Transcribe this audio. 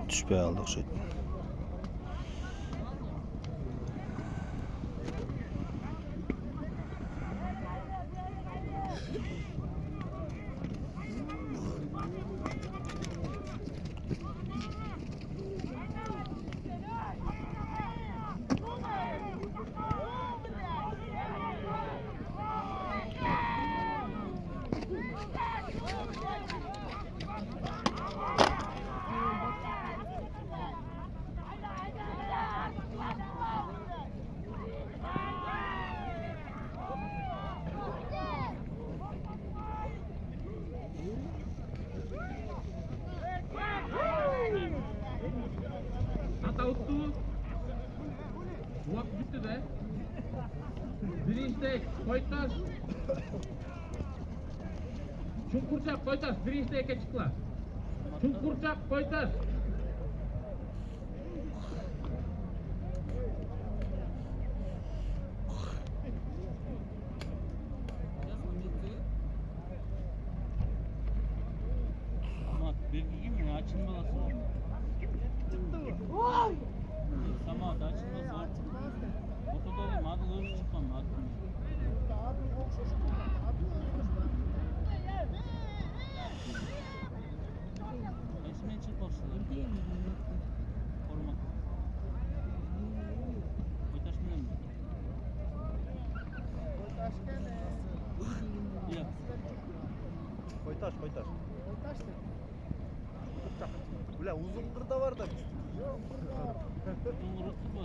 Düşbey aldık şey. Vaqt bitti-da. Birinchi qo'ytash. Chunqurchaq qo'ytash, birinchi eka chiqlar. Chunqurchaq qo'ytash. Ama belki gibi açılmaması var. Sama da açılması var. Ortada adı hızlı çıkmam lazım. Esmen çıkmasın. Korumak. Koytaş mı demek? Yok. Koytaş. Ulan uzun kırda var da. Unuttuk mu?